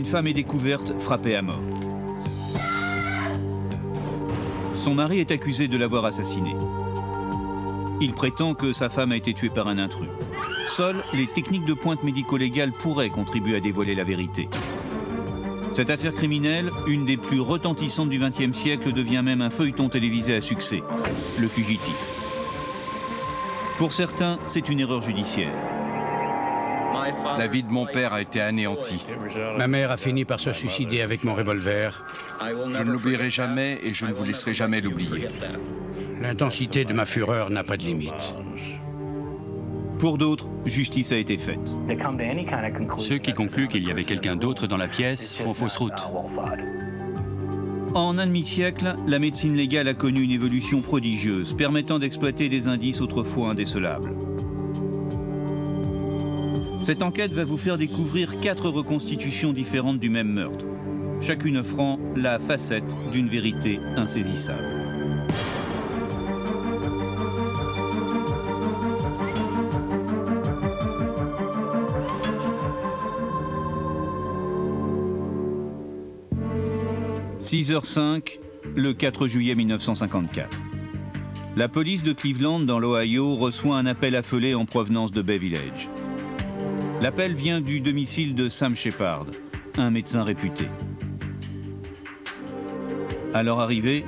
femme est découverte frappée à mort. Son mari est accusé de l'avoir assassinée. Il prétend que sa femme a été tuée par un intrus. Seules les techniques de pointe médico-légales pourraient contribuer à dévoiler la vérité. Cette affaire criminelle, une des plus retentissantes du XXe siècle, devient même un feuilleton télévisé à succès, Le Fugitif. Pour certains, c'est une erreur judiciaire. La vie de mon père a été anéantie. Ma mère a fini par se suicider avec mon revolver. Je ne l'oublierai jamais et je ne vous laisserai jamais l'oublier. L'intensité de ma fureur n'a pas de limite. Pour d'autres, justice a été faite. Ceux qui concluent qu'il y avait quelqu'un d'autre dans la pièce font fausse route. En un demi-siècle, la médecine légale a connu une évolution prodigieuse, permettant d'exploiter des indices autrefois indécelables. Cette enquête va vous faire découvrir 4 reconstitutions différentes du même meurtre, chacune offrant la facette d'une vérité insaisissable. « 6h05, le 4 juillet 1954. La police de Cleveland, dans l'Ohio, reçoit un appel affolé en provenance de Bay Village. L'appel vient du domicile de Sam Shepard, un médecin réputé. À leur arrivée,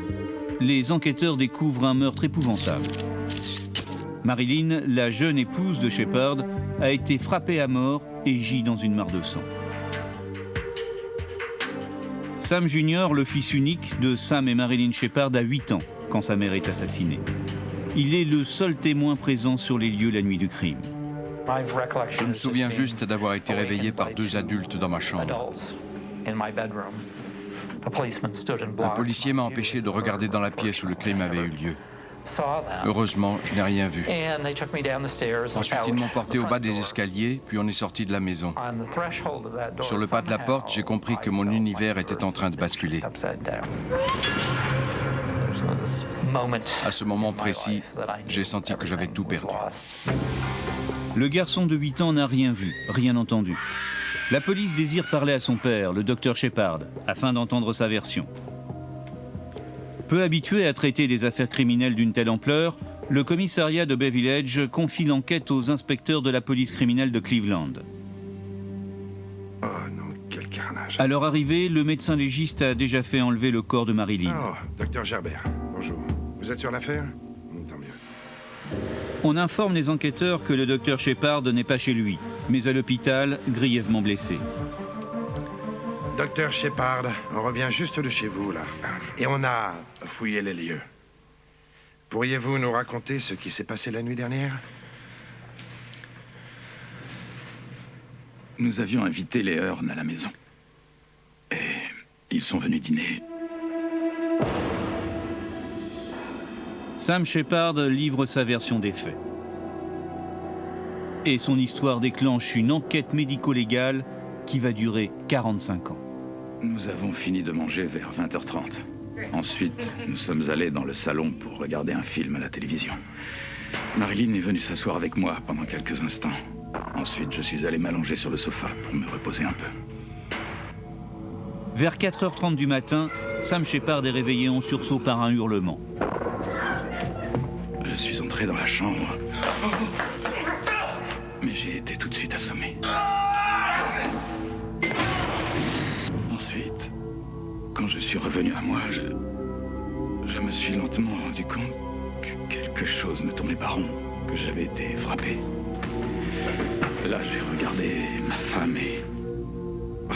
les enquêteurs découvrent un meurtre épouvantable. Marilyn, la jeune épouse de Shepard, a été frappée à mort et gît dans une mare de sang. Sam Jr., le fils unique de Sam et Marilyn Shepard, a 8 ans quand sa mère est assassinée. Il est le seul témoin présent sur les lieux la nuit du crime. Je me souviens juste d'avoir été réveillé par 2 adultes dans ma chambre. Un policier m'a empêché de regarder dans la pièce où le crime avait eu lieu. Heureusement, je n'ai rien vu. Ensuite, ils m'ont porté au bas des escaliers, puis on est sorti de la maison. Sur le pas de la porte, j'ai compris que mon univers était en train de basculer. À ce moment précis, j'ai senti que j'avais tout perdu. Le garçon de 8 ans n'a rien vu, rien entendu. La police désire parler à son père, le docteur Shepard, afin d'entendre sa version. Peu habitué à traiter des affaires criminelles d'une telle ampleur, le commissariat de Bay Village confie l'enquête aux inspecteurs de la police criminelle de Cleveland. Oh non, quel carnage. À leur arrivée, le médecin légiste a déjà fait enlever le corps de Marilyn. Oh, docteur Gerbert, bonjour. Vous êtes sur l'affaire? Tant mieux. On informe les enquêteurs que le docteur Shepard n'est pas chez lui, mais à l'hôpital, grièvement blessé. Docteur Shepard, on revient juste de chez vous, là. Et on a fouillé les lieux. Pourriez-vous nous raconter ce qui s'est passé la nuit dernière? Nous avions invité les Hearn à la maison. Et ils sont venus dîner. Sam Shepard livre sa version des faits. Et son histoire déclenche une enquête médico-légale qui va durer 45 ans. Nous avons fini de manger vers 20h30. Ensuite, nous sommes allés dans le salon pour regarder un film à la télévision. Marilyn est venue s'asseoir avec moi pendant quelques instants. Ensuite, je suis allé m'allonger sur le sofa pour me reposer un peu. Vers 4h30 du matin, Sam Shepard est réveillé en sursaut par un hurlement. Je suis entré dans la chambre, mais j'ai été tout de suite assommé. Ensuite, quand je suis revenu à moi, je me suis lentement rendu compte que quelque chose me tournait par rond, que j'avais été frappé. Là, j'ai regardé ma femme et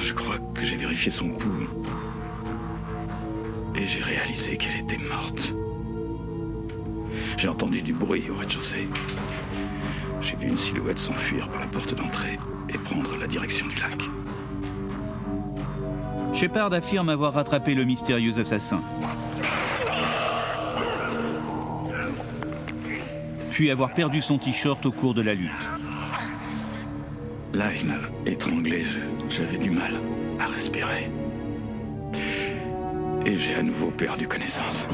je crois que j'ai vérifié son pouls. Et j'ai réalisé qu'elle était morte. J'ai entendu du bruit au rez-de-chaussée. J'ai vu une silhouette s'enfuir par la porte d'entrée et prendre la direction du lac. Shepard affirme avoir rattrapé le mystérieux assassin. Puis avoir perdu son t-shirt au cours de la lutte. Là, il m'a étranglé. J'avais du mal à respirer. Et j'ai à nouveau perdu connaissance.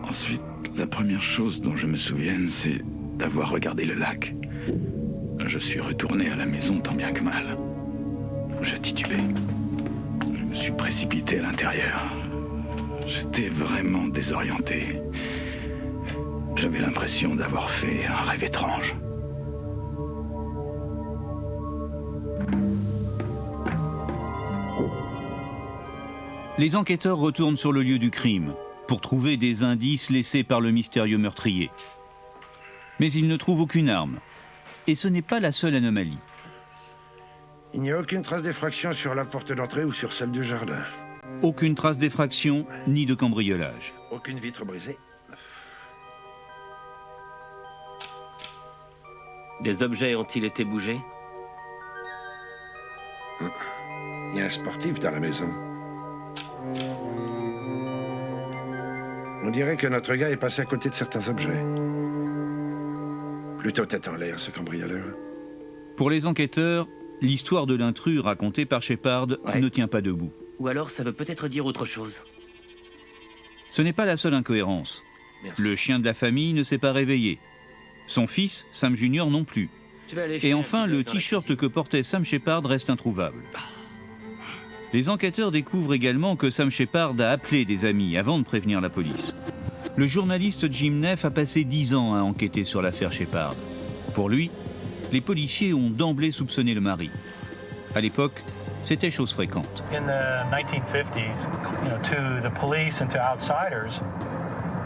Ensuite, la première chose dont je me souvienne, c'est d'avoir regardé le lac. Je suis retourné à la maison tant bien que mal. Je titubais. Je me suis précipité à l'intérieur. J'étais vraiment désorienté. J'avais l'impression d'avoir fait un rêve étrange. Les enquêteurs retournent sur le lieu du crime pour trouver des indices laissés par le mystérieux meurtrier. Mais ils ne trouvent aucune arme. Et ce n'est pas la seule anomalie. Il n'y a aucune trace d'effraction sur la porte d'entrée ou sur celle du jardin. Aucune trace d'effraction ni de cambriolage. Aucune vitre brisée. Des objets ont-ils été bougés? Il y a un sportif dans la maison. On dirait que notre gars est passé à côté de certains objets. Plutôt tête en l'air, ce cambrioleur. Pour les enquêteurs, l'histoire de l'intrus racontée par Shepard ne tient pas debout. Ou alors ça veut peut-être dire autre chose. Ce n'est pas la seule incohérence. Merci. Le chien de la famille ne s'est pas réveillé. Son fils, Sam Junior, non plus. Et enfin, le t-shirt que portait Sam Shepard reste introuvable. Les enquêteurs découvrent également que Sam Shepard a appelé des amis avant de prévenir la police. Le journaliste Jim Neff a passé 10 ans à enquêter sur l'affaire Shepard. Pour lui, les policiers ont d'emblée soupçonné le mari. À l'époque, c'était chose fréquente. In the 1950s, to the police and to outsiders,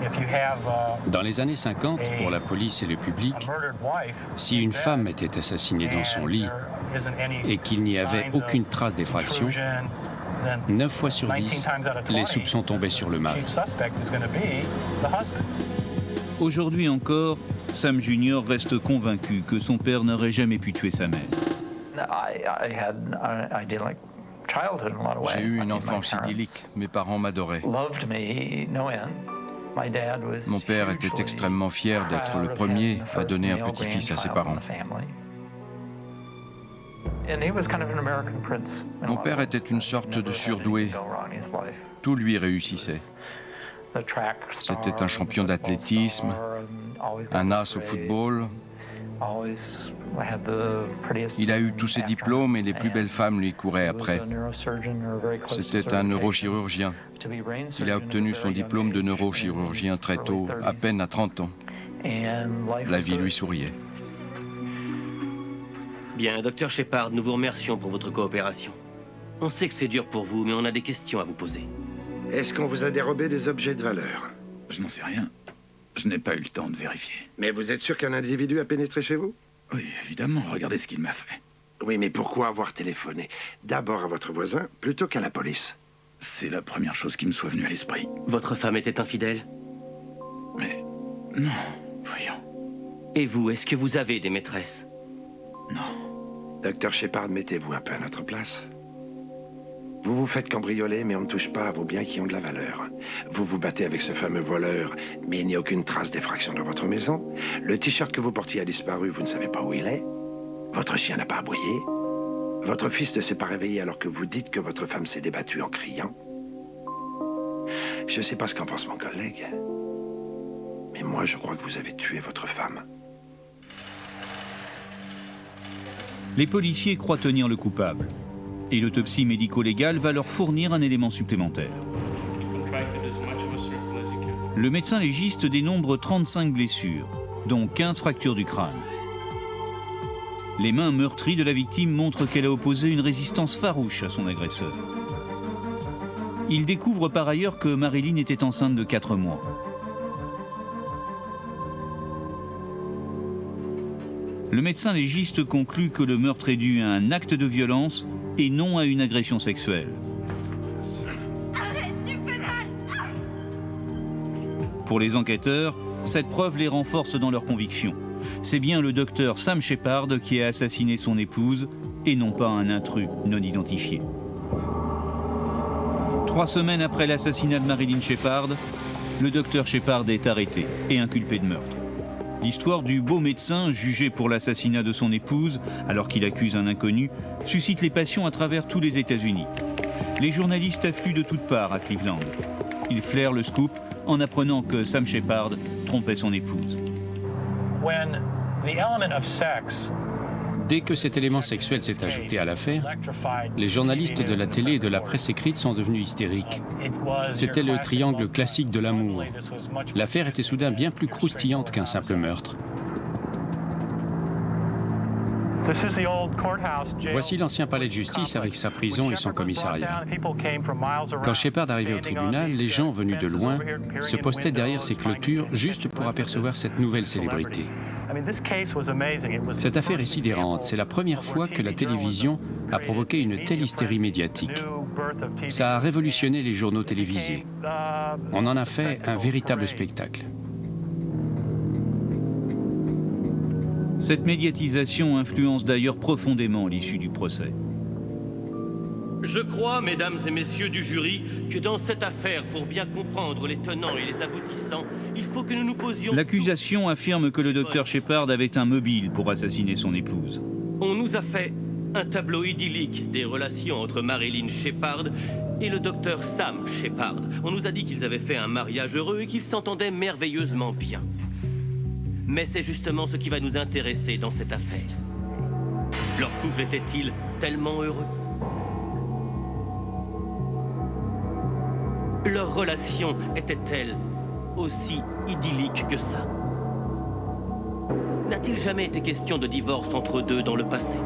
if you have Dans les années 50, pour la police et le public, a murdered wife, si une femme était assassinée dans son lit there isn't any et qu'il n'y avait signs of aucune trace d'effraction, intrusion, then 9 fois sur 10, 19 times out of 20, les soupçons tombaient sur le mari. chief suspect is going to be the husband. Aujourd'hui encore, Sam Junior reste convaincu que son père n'aurait jamais pu tuer sa mère. J'ai eu une enfance idyllique. Mes parents m'adoraient. Mon père était extrêmement fier d'être le premier à donner un petit-fils à ses parents. Mon père était une sorte de surdoué. Tout lui réussissait. C'était un champion d'athlétisme, un as au football. Il a eu tous ses diplômes et les plus belles femmes lui couraient après. C'était un neurochirurgien. Il a obtenu son diplôme de neurochirurgien très tôt, à peine à 30 ans. La vie lui souriait. Bien, docteur Shepard, nous vous remercions pour votre coopération. On sait que c'est dur pour vous, mais on a des questions à vous poser. Est-ce qu'on vous a dérobé des objets de valeur? Je n'en sais rien. Je n'ai pas eu le temps de vérifier. Mais vous êtes sûr qu'un individu a pénétré chez vous? Oui, évidemment, regardez ce qu'il m'a fait. Oui, mais pourquoi avoir téléphoné d'abord à votre voisin plutôt qu'à la police? C'est la première chose qui me soit venue à l'esprit. Votre femme était infidèle? Mais non, voyons. Et vous, est-ce que vous avez des maîtresses? Non. Docteur Shepard, mettez-vous un peu à notre place. Vous vous faites cambrioler, mais on ne touche pas à vos biens qui ont de la valeur. Vous vous battez avec ce fameux voleur, mais il n'y a aucune trace d'effraction dans votre maison. Le t-shirt que vous portiez a disparu, vous ne savez pas où il est. Votre chien n'a pas aboyé. Votre fils ne s'est pas réveillé alors que vous dites que votre femme s'est débattue en criant. Je ne sais pas ce qu'en pense mon collègue, mais moi je crois que vous avez tué votre femme. Les policiers croient tenir le coupable. Et l'autopsie médico-légale va leur fournir un élément supplémentaire. Le médecin légiste dénombre 35 blessures, dont 15 fractures du crâne. Les mains meurtries de la victime montrent qu'elle a opposé une résistance farouche à son agresseur. Il découvre par ailleurs que Marilyn était enceinte de 4 mois. Le médecin légiste conclut que le meurtre est dû à un acte de violence et non à une agression sexuelle. Pour les enquêteurs, cette preuve les renforce dans leur conviction. C'est bien le docteur Sam Shepard qui a assassiné son épouse et non pas un intrus non identifié. 3 semaines après l'assassinat de Marilyn Shepard, le docteur Shepard est arrêté et inculpé de meurtre. L'histoire du beau médecin jugé pour l'assassinat de son épouse, alors qu'il accuse un inconnu, suscite les passions à travers tous les États-Unis. Les journalistes affluent de toutes parts à Cleveland. Ils flairent le scoop en apprenant que Sam Shepard trompait son épouse. When the element of sex Dès que cet élément sexuel s'est ajouté à l'affaire, les journalistes de la télé et de la presse écrite sont devenus hystériques. C'était le triangle classique de l'amour. L'affaire était soudain bien plus croustillante qu'un simple meurtre. Voici l'ancien palais de justice avec sa prison et son commissariat. Quand Shepard arrivait au tribunal, les gens venus de loin se postaient derrière ces clôtures juste pour apercevoir cette nouvelle célébrité. Cette affaire est sidérante. C'est la première fois que la télévision a provoqué une telle hystérie médiatique. Ça a révolutionné les journaux télévisés. On en a fait un véritable spectacle. Cette médiatisation influence d'ailleurs profondément l'issue du procès. Je crois, mesdames et messieurs du jury, que dans cette affaire, pour bien comprendre les tenants et les aboutissants, il faut que nous nous posions... L'accusation affirme que le docteur Shepard avait un mobile pour assassiner son épouse. On nous a fait un tableau idyllique des relations entre Marilyn Shepard et le docteur Sam Shepard. On nous a dit qu'ils avaient fait un mariage heureux et qu'ils s'entendaient merveilleusement bien. Mais c'est justement ce qui va nous intéresser dans cette affaire. Leur couple était-il tellement heureux? Leur relation était-elle aussi idyllique que ça? N'a-t-il jamais été question de divorce entre eux deux dans le passé?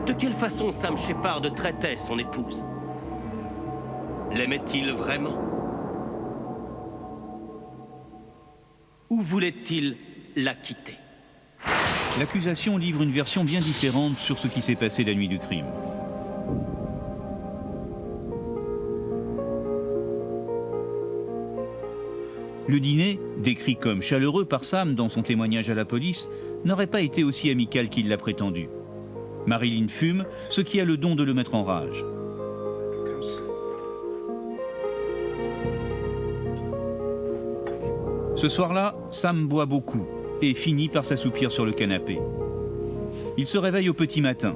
De quelle façon Sam Shepard traitait son épouse? L'aimait-il vraiment? Ou voulait-il la quitter? L'accusation livre une version bien différente sur ce qui s'est passé la nuit du crime. Le dîner, décrit comme chaleureux par Sam dans son témoignage à la police, n'aurait pas été aussi amical qu'il l'a prétendu. Marilyn fume, ce qui a le don de le mettre en rage. Ce soir-là, Sam boit beaucoup et finit par s'assoupir sur le canapé. Il se réveille au petit matin.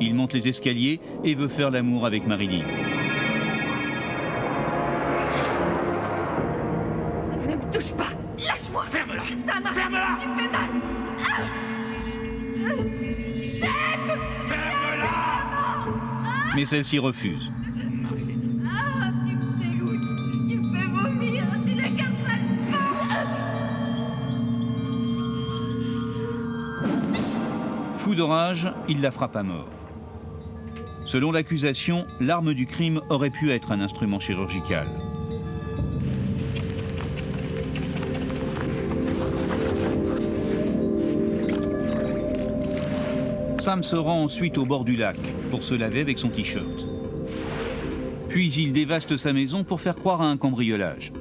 Il monte les escaliers et veut faire l'amour avec Marilyn. Ne me touche pas! Lâche-moi! Ferme-la! Sam, ferme-la! Tu me fais mal! Chef! Ferme-la! Mais celle-ci refuse. Tu me dégoûtes! Tu me fais vomir! Tu n'es qu'un sale porc! Fou de rage, il la frappe à mort. Selon l'accusation, l'arme du crime aurait pu être un instrument chirurgical. Sam se rend ensuite au bord du lac pour se laver avec son t-shirt. Puis il dévaste sa maison pour faire croire à un cambriolage.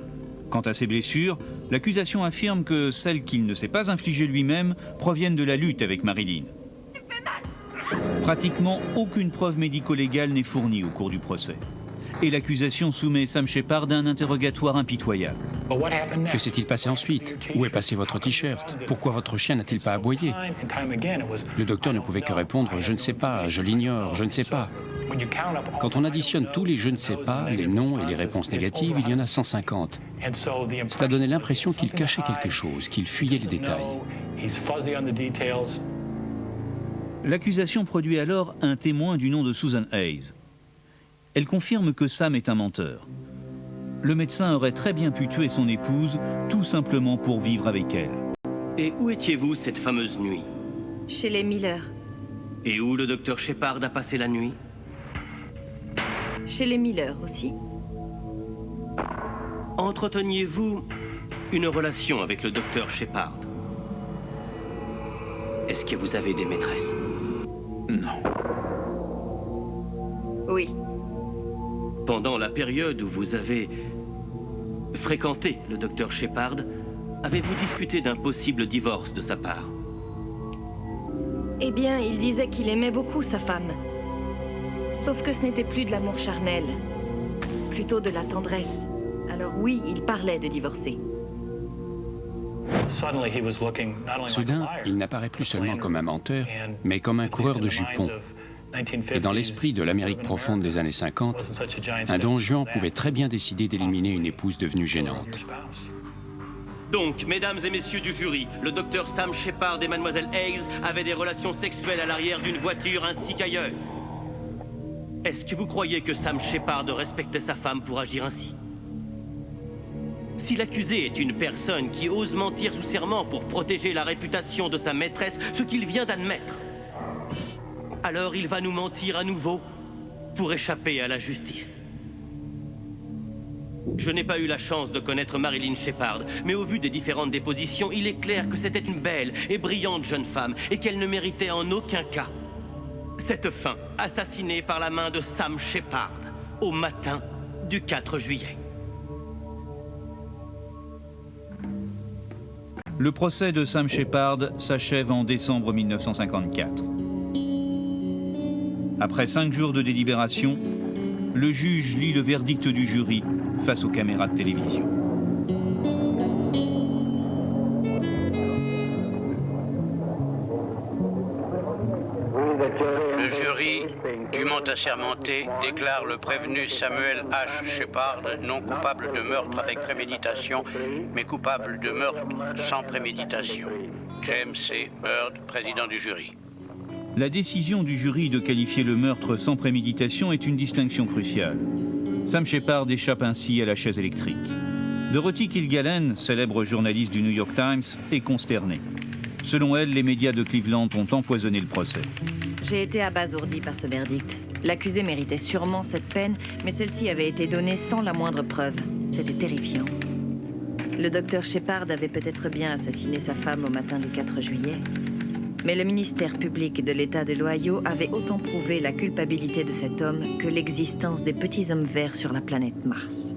Quant à ses blessures, l'accusation affirme que celles qu'il ne s'est pas infligées lui-même proviennent de la lutte avec Marilyn. Pratiquement aucune preuve médico-légale n'est fournie au cours du procès. Et l'accusation soumet Sam Shepard à un interrogatoire impitoyable. Que s'est-il passé ensuite? Où est passé votre t-shirt? Pourquoi votre chien n'a-t-il pas aboyé? Le docteur ne pouvait que répondre « je ne sais pas, je l'ignore, je ne sais pas ». Quand on additionne tous les « je ne sais pas », les noms et les réponses négatives, il y en a 150. Cela donnait l'impression qu'il cachait quelque chose, qu'il fuyait les détails. L'accusation produit alors un témoin du nom de Susan Hayes. Elle confirme que Sam est un menteur. Le médecin aurait très bien pu tuer son épouse tout simplement pour vivre avec elle. Et où étiez-vous cette fameuse nuit? Chez les Miller. Et où le docteur Shepard a passé la nuit? Chez les Miller aussi. Entreteniez-vous une relation avec le docteur Shepard? Est-ce que vous avez des maîtresses? Non. Oui. Pendant la période où vous avez fréquenté le docteur Shepard, avez-vous discuté d'un possible divorce de sa part? Eh bien, il disait qu'il aimait beaucoup sa femme. Sauf que ce n'était plus de l'amour charnel, plutôt de la tendresse. Alors oui, il parlait de divorcer. Soudain, il n'apparaît plus seulement comme un menteur, mais comme un coureur de jupons. Et dans l'esprit de l'Amérique profonde des années 50, un Don Juan pouvait très bien décider d'éliminer une épouse devenue gênante. Donc, mesdames et messieurs du jury, le docteur Sam Shepard et mademoiselle Hayes avaient des relations sexuelles à l'arrière d'une voiture ainsi qu'ailleurs. Est-ce que vous croyez que Sam Shepard respectait sa femme pour agir ainsi? Si l'accusé est une personne qui ose mentir sous serment pour protéger la réputation de sa maîtresse, ce qu'il vient d'admettre, alors il va nous mentir à nouveau pour échapper à la justice. Je n'ai pas eu la chance de connaître Marilyn Shepard, mais au vu des différentes dépositions, il est clair que c'était une belle et brillante jeune femme et qu'elle ne méritait en aucun cas cette fin, assassinée par la main de Sam Shepard au matin du 4 juillet. Le procès de Sam Shepard s'achève en décembre 1954. Après 5 jours de délibération, le juge lit le verdict du jury face aux caméras de télévision. Le jury, dûment assermenté, déclare le prévenu Samuel H. Shepard non coupable de meurtre avec préméditation, mais coupable de meurtre sans préméditation. James C. Byrd, président du jury. La décision du jury de qualifier le meurtre sans préméditation est une distinction cruciale. Sam Shepard échappe ainsi à la chaise électrique. Dorothy Kilgallen, célèbre journaliste du New York Times, est consternée. Selon elle, les médias de Cleveland ont empoisonné le procès. J'ai été abasourdi par ce verdict. L'accusé méritait sûrement cette peine, mais celle-ci avait été donnée sans la moindre preuve. C'était terrifiant. Le docteur Shepard avait peut-être bien assassiné sa femme au matin du 4 juillet. Mais le ministère public de l'État de l'Ohio avait autant prouvé la culpabilité de cet homme que l'existence des petits hommes verts sur la planète Mars.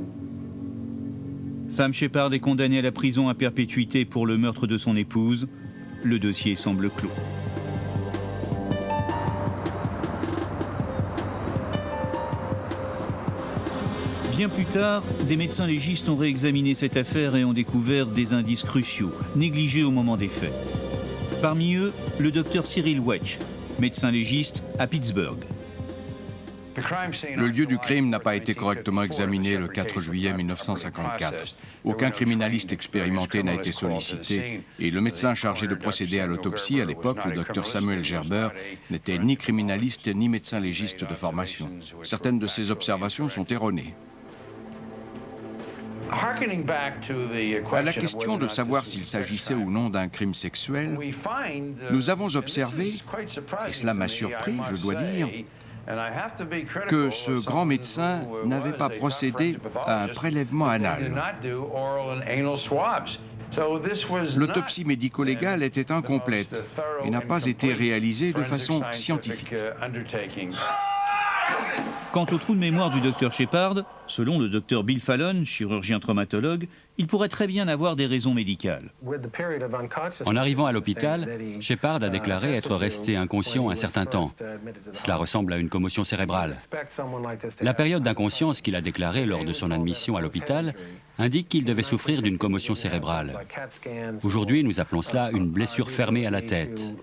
Sam Shepard est condamné à la prison à perpétuité pour le meurtre de son épouse. Le dossier semble clos. Bien plus tard, des médecins légistes ont réexaminé cette affaire et ont découvert des indices cruciaux, négligés au moment des faits. Parmi eux, le docteur Cyril Wedge, médecin légiste à Pittsburgh. Le lieu du crime n'a pas été correctement examiné le 4 juillet 1954. Aucun criminaliste expérimenté n'a été sollicité et le médecin chargé de procéder à l'autopsie à l'époque, le docteur Samuel Gerber, n'était ni criminaliste ni médecin légiste de formation. Certaines de ses observations sont erronées. À la question de savoir s'il s'agissait ou non d'un crime sexuel, nous avons observé, et cela m'a surpris, je dois dire, que ce grand médecin n'avait pas procédé à un prélèvement anal. L'autopsie médico-légale était incomplète et n'a pas été réalisée de façon scientifique. Quant au trou de mémoire du docteur Shepard, selon le docteur Bill Fallon, chirurgien traumatologue, il pourrait très bien avoir des raisons médicales. En arrivant à l'hôpital, Shepard a déclaré être resté inconscient un certain temps. Cela ressemble à une commotion cérébrale. La période d'inconscience qu'il a déclarée lors de son admission à l'hôpital indique qu'il devait souffrir d'une commotion cérébrale. Aujourd'hui, nous appelons cela une blessure fermée à la tête.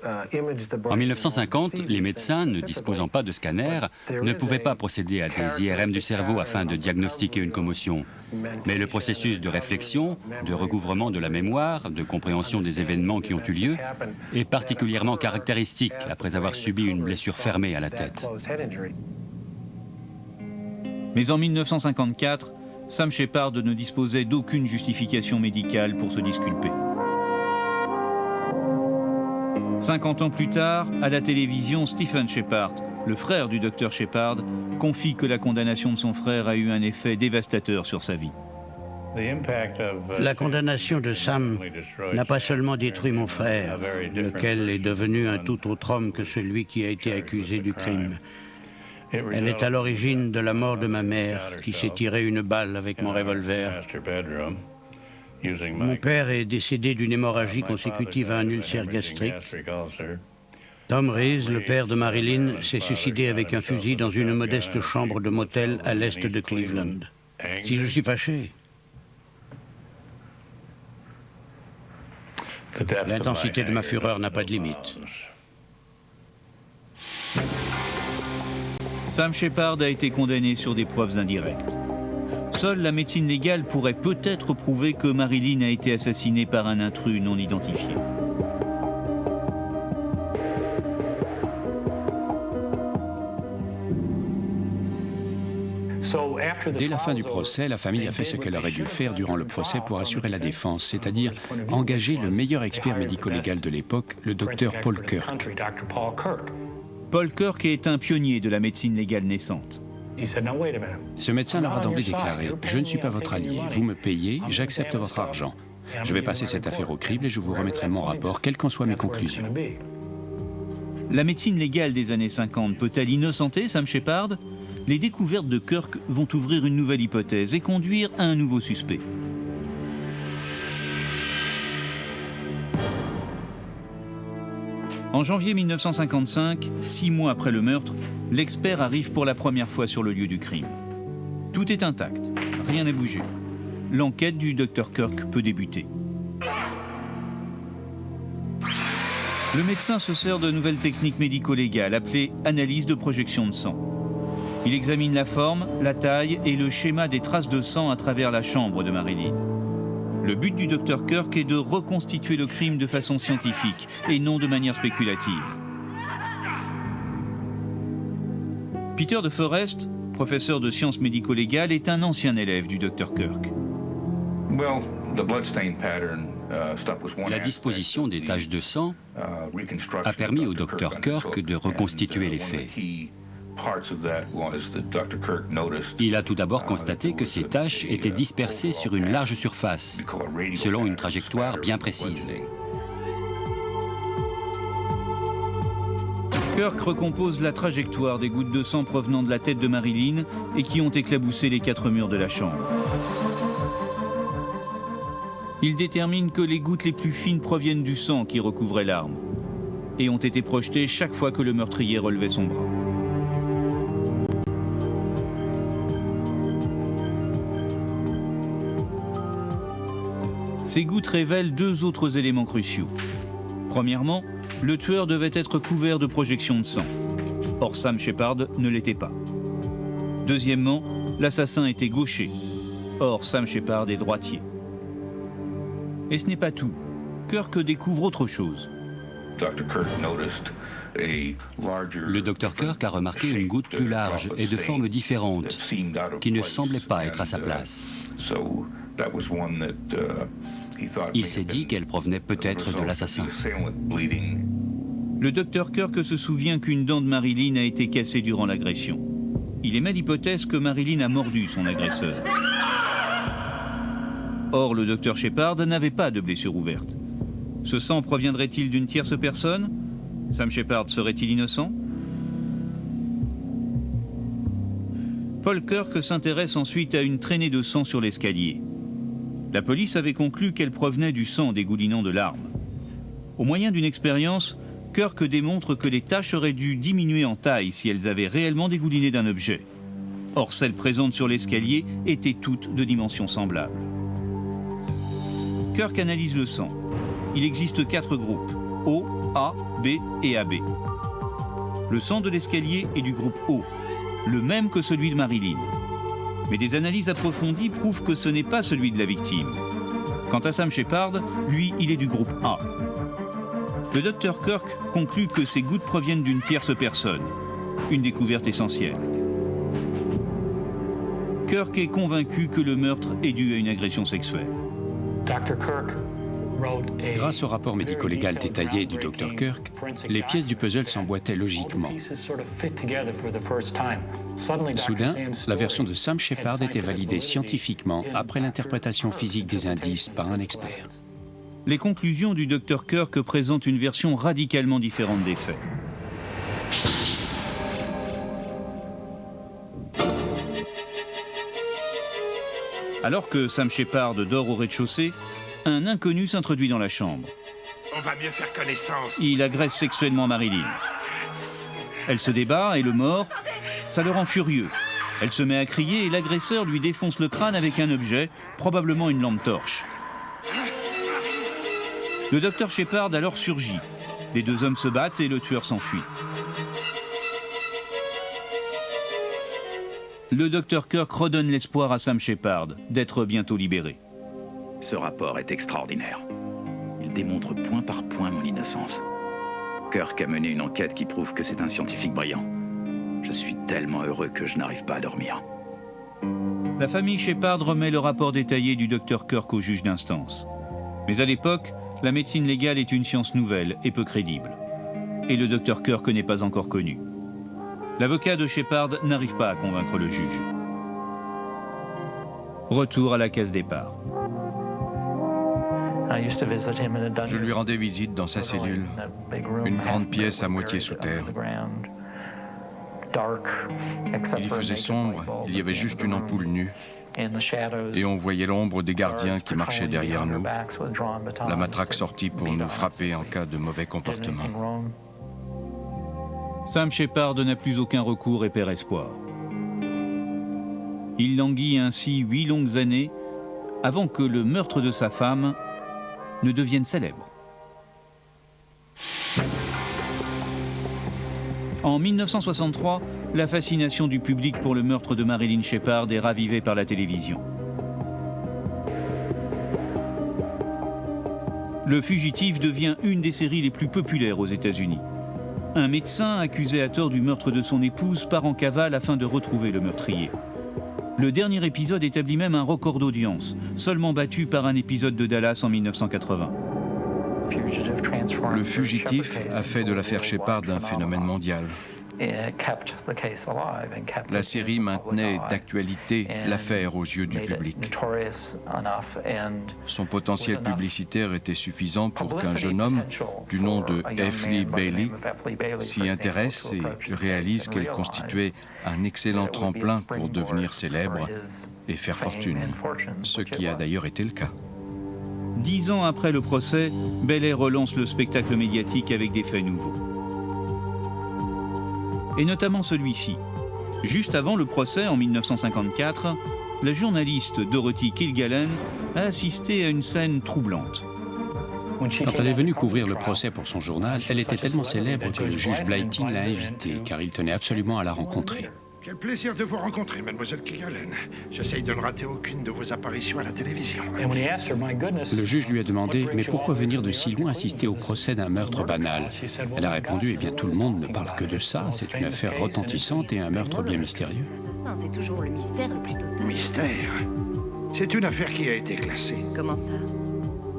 En 1950, les médecins, ne disposant pas de scanner, ne pouvaient pas procéder à des IRM du cerveau afin de diagnostiquer une commotion. Mais le processus de réflexion, de recouvrement de la mémoire, de compréhension des événements qui ont eu lieu, est particulièrement caractéristique après avoir subi une blessure fermée à la tête. Mais en 1954, Sam Shepard ne disposait d'aucune justification médicale pour se disculper. 50 ans plus tard, à la télévision, Stephen Shepard, le frère du docteur Shepard, confie que la condamnation de son frère a eu un effet dévastateur sur sa vie. La condamnation de Sam n'a pas seulement détruit mon frère, lequel est devenu un tout autre homme que celui qui a été accusé du crime. Elle est à l'origine de la mort de ma mère, qui s'est tiré une balle avec mon revolver. Mon père est décédé d'une hémorragie consécutive à un ulcère gastrique. Tom Rees, le père de Marilyn, s'est suicidé avec un fusil dans une modeste chambre de motel à l'est de Cleveland. Si je suis fâché, l'intensité de ma fureur n'a pas de limite. Sam Shepard a été condamné sur des preuves indirectes. Seule la médecine légale pourrait peut-être prouver que Marilyn a été assassinée par un intrus non identifié. Dès la fin du procès, la famille a fait ce qu'elle aurait dû faire durant le procès pour assurer la défense, c'est-à-dire engager le meilleur expert médico-légal de l'époque, le docteur Paul Kirk. Paul Kirk est un pionnier de la médecine légale naissante. Ce médecin leur a d'emblée déclaré « Je ne suis pas votre allié, vous me payez, j'accepte votre argent. Je vais passer cette affaire au crible et je vous remettrai mon rapport, quelles qu'en soient mes conclusions. » La médecine légale des années 50 peut-elle innocenter Sam Shepard? Les découvertes de Kirk vont ouvrir une nouvelle hypothèse et conduire à un nouveau suspect. En janvier 1955, 6 mois après le meurtre, l'expert arrive pour la première fois sur le lieu du crime. Tout est intact, rien n'est bougé. L'enquête du Dr Kirk peut débuter. Le médecin se sert de nouvelles techniques médico-légales appelées analyse de projection de sang. Il examine la forme, la taille et le schéma des traces de sang à travers la chambre de Marilyn. Le but du Dr Kirk est de reconstituer le crime de façon scientifique et non de manière spéculative. Peter de Forest, professeur de sciences médico-légales, est un ancien élève du Dr Kirk. La disposition des taches de sang a permis au Dr Kirk de reconstituer les faits. Il a tout d'abord constaté que ces taches étaient dispersées sur une large surface, selon une trajectoire bien précise. Kirk recompose la trajectoire des gouttes de sang provenant de la tête de Marilyn et qui ont éclaboussé les 4 murs de la chambre. Il détermine que les gouttes les plus fines proviennent du sang qui recouvrait l'arme et ont été projetées chaque fois que le meurtrier relevait son bras. Ces gouttes révèlent 2 autres éléments cruciaux. Premièrement, le tueur devait être couvert de projections de sang. Or, Sam Shepard ne l'était pas. Deuxièmement, l'assassin était gaucher. Or, Sam Shepard est droitier. Et ce n'est pas tout. Kirk découvre autre chose. Le Dr Kirk a remarqué une goutte plus large et de forme différente, qui ne semblait pas être à sa place. Il s'est dit qu'elle provenait peut-être de l'assassin. Le Dr Kirk se souvient qu'une dent de Marilyn a été cassée durant l'agression. Il émet l'hypothèse que Marilyn a mordu son agresseur. Or, le Dr Shepard n'avait pas de blessure ouverte. Ce sang proviendrait-il d'une tierce personne? Sam Shepard serait-il innocent? Paul Kirk s'intéresse ensuite à une traînée de sang sur l'escalier. La police avait conclu qu'elle provenait du sang dégoulinant de l'arme. Au moyen d'une expérience, Kirk démontre que les taches auraient dû diminuer en taille si elles avaient réellement dégouliné d'un objet. Or, celles présentes sur l'escalier étaient toutes de dimensions semblables. Kirk analyse le sang. Il existe 4 groupes, O, A, B et AB. Le sang de l'escalier est du groupe O, le même que celui de Marilyn. Mais des analyses approfondies prouvent que ce n'est pas celui de la victime. Quant à Sam Shepard, lui, il est du groupe A. Le Dr Kirk conclut que ces gouttes proviennent d'une tierce personne, une découverte essentielle. Kirk est convaincu que le meurtre est dû à une agression sexuelle. Grâce au rapport médico-légal détaillé du Dr Kirk, les pièces du puzzle s'emboîtaient logiquement. Soudain, la version de Sam Shepard était validée scientifiquement après l'interprétation physique des indices par un expert. Les conclusions du Dr Kirk présentent une version radicalement différente des faits. Alors que Sam Shepard dort au rez-de-chaussée, un inconnu s'introduit dans la chambre. On va mieux faire connaissance. Il agresse sexuellement Marilyn. Elle se débat et le mord, ça le rend furieux. Elle se met à crier et l'agresseur lui défonce le crâne avec un objet, probablement une lampe torche. Le docteur Shepard alors surgit. Les 2 hommes se battent et le tueur s'enfuit. le docteur Kirk redonne l'espoir à Sam Shepard d'être bientôt libéré. Ce rapport est extraordinaire. Il démontre point par point mon innocence. Kirk a mené une enquête qui prouve que c'est un scientifique brillant. Je suis tellement heureux que je n'arrive pas à dormir. La famille Shepard remet le rapport détaillé du docteur Kirk au juge d'instance. Mais à l'époque, la médecine légale est une science nouvelle et peu crédible. Et le docteur Kirk n'est pas encore connu. L'avocat de Shepard n'arrive pas à convaincre le juge. Retour à la case départ. Je lui rendais visite dans sa cellule, une grande pièce à moitié sous terre. Il y faisait sombre, il y avait juste une ampoule nue, et on voyait l'ombre des gardiens qui marchaient derrière nous, la matraque sortie pour nous frapper en cas de mauvais comportement. Sam Shepard n'a plus aucun recours et perd espoir. Il languit ainsi 8 longues années avant que le meurtre de sa femme ne devienne célèbre. En 1963, la fascination du public pour le meurtre de Marilyn Shepard est ravivée par la télévision. Le Fugitif devient une des séries les plus populaires aux États-Unis. Un médecin accusé à tort du meurtre de son épouse part en cavale afin de retrouver le meurtrier. Le dernier épisode établit même un record d'audience, seulement battu par un épisode de Dallas en 1980. Le Fugitif a fait de l'affaire Shepard un phénomène mondial. La série maintenait d'actualité l'affaire aux yeux du public. Son potentiel publicitaire était suffisant pour qu'un jeune homme du nom de F. Lee Bailey s'y intéresse et réalise qu'elle constituait un excellent tremplin pour devenir célèbre et faire fortune, ce qui a d'ailleurs été le cas. 10 ans après le procès, Bailey relance le spectacle médiatique avec des faits nouveaux. Et notamment celui-ci. Juste avant le procès, en 1954, la journaliste Dorothy Kilgallen a assisté à une scène troublante. Quand elle est venue couvrir le procès pour son journal, elle était tellement célèbre que le juge Blighty l'a invitée, car il tenait absolument à la rencontrer. Quel plaisir de vous rencontrer, mademoiselle Kilgallen. J'essaye de ne rater aucune de vos apparitions à la télévision. Le juge lui a demandé « Mais pourquoi venir de si loin assister au procès d'un meurtre banal ?» Elle a répondu « Eh bien, tout le monde ne parle que de ça. C'est une affaire retentissante et un meurtre bien mystérieux. » C'est toujours le mystère le plus total. Mystère? C'est une affaire qui a été classée. Comment ça?